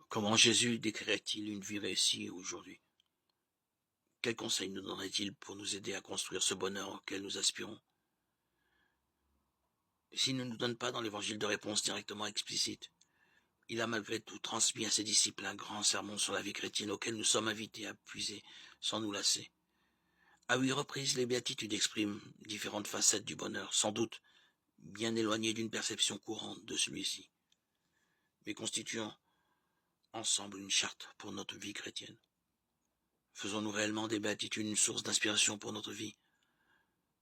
Comment Jésus décrirait-il une vie réussie aujourd'hui? Quels conseils nous donnerait-il pour nous aider à construire ce bonheur auquel nous aspirons? S'il ne nous donne pas dans l'Évangile de réponse directement explicite, il a malgré tout transmis à ses disciples un grand sermon sur la vie chrétienne auquel nous sommes invités à puiser sans nous lasser. À 8 reprises, les béatitudes expriment différentes facettes du bonheur, sans doute bien éloignées d'une perception courante de celui-ci, mais constituant ensemble une charte pour notre vie chrétienne. Faisons-nous réellement des béatitudes une source d'inspiration pour notre vie?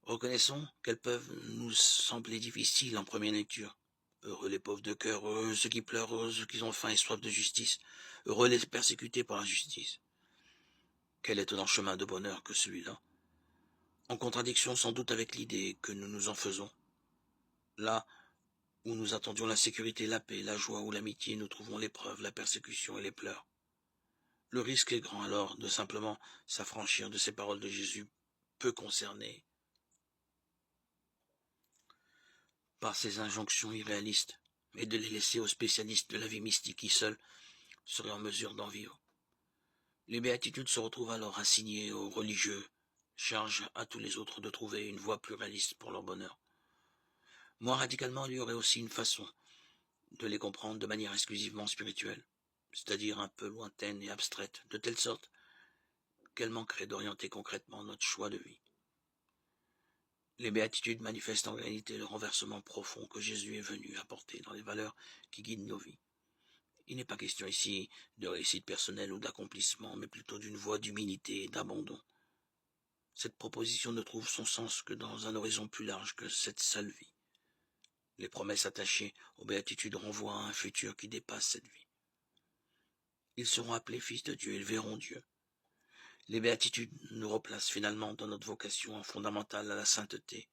Reconnaissons qu'elles peuvent nous sembler difficiles en première lecture. Heureux les pauvres de cœur, heureux ceux qui pleurent, heureux ceux qui ont faim et soif de justice, heureux les persécutés par la justice. Quel étonnant chemin de bonheur que celui-là, en contradiction sans doute avec l'idée que nous nous en faisons. Là où nous attendions la sécurité, la paix, la joie ou l'amitié, nous trouvons l'épreuve, la persécution et les pleurs. Le risque est grand alors de simplement s'affranchir de ces paroles de Jésus, peu concernées par ces injonctions irréalistes, et de les laisser aux spécialistes de la vie mystique qui seuls seraient en mesure d'en vivre. Les béatitudes se retrouvent alors assignées aux religieux, charge à tous les autres de trouver une voie plus réaliste pour leur bonheur. Moins radicalement, il y aurait aussi une façon de les comprendre de manière exclusivement spirituelle, c'est-à-dire un peu lointaine et abstraite, de telle sorte qu'elle manquerait d'orienter concrètement notre choix de vie. Les béatitudes manifestent en réalité le renversement profond que Jésus est venu apporter dans les valeurs qui guident nos vies. Il n'est pas question ici de réussite personnelle ou d'accomplissement, mais plutôt d'une voie d'humilité et d'abandon. Cette proposition ne trouve son sens que dans un horizon plus large que cette seule vie. Les promesses attachées aux béatitudes renvoient à un futur qui dépasse cette vie. Ils seront appelés fils de Dieu, ils verront Dieu. Les béatitudes nous replacent finalement dans notre vocation fondamentale à la sainteté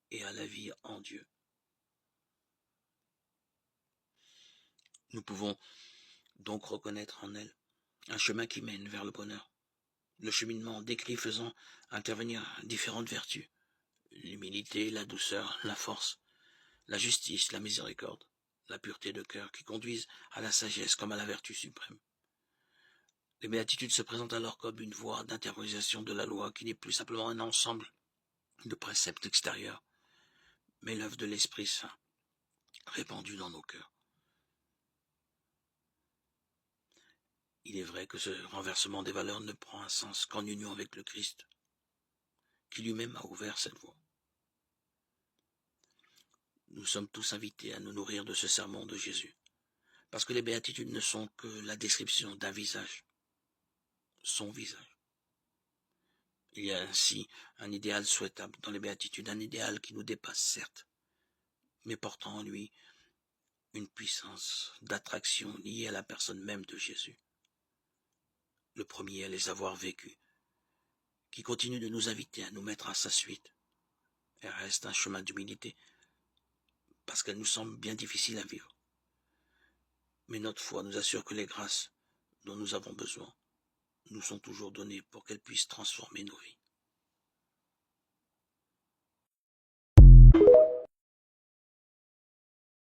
et à la vie en Dieu. Nous pouvons donc reconnaître en elles un chemin qui mène vers le bonheur. Le cheminement décrit faisant intervenir différentes vertus, l'humilité, la douceur, la force, la justice, la miséricorde, la pureté de cœur qui conduisent à la sagesse comme à la vertu suprême. Les béatitudes se présentent alors comme une voie d'intériorisation de la loi qui n'est plus simplement un ensemble de préceptes extérieurs, mais l'œuvre de l'Esprit Saint répandue dans nos cœurs. Il est vrai que ce renversement des valeurs ne prend un sens qu'en union avec le Christ, qui lui-même a ouvert cette voie. Nous sommes tous invités à nous nourrir de ce sermon de Jésus, parce que les béatitudes ne sont que la description d'un visage, son visage. Il y a ainsi un idéal souhaitable dans les béatitudes, un idéal qui nous dépasse certes, mais portant en lui une puissance d'attraction liée à la personne même de Jésus. Le premier à les avoir vécus, qui continue de nous inviter à nous mettre à sa suite. Elle reste un chemin d'humilité, parce qu'elle nous semble bien difficile à vivre. Mais notre foi nous assure que les grâces dont nous avons besoin nous sont toujours données pour qu'elles puissent transformer nos vies.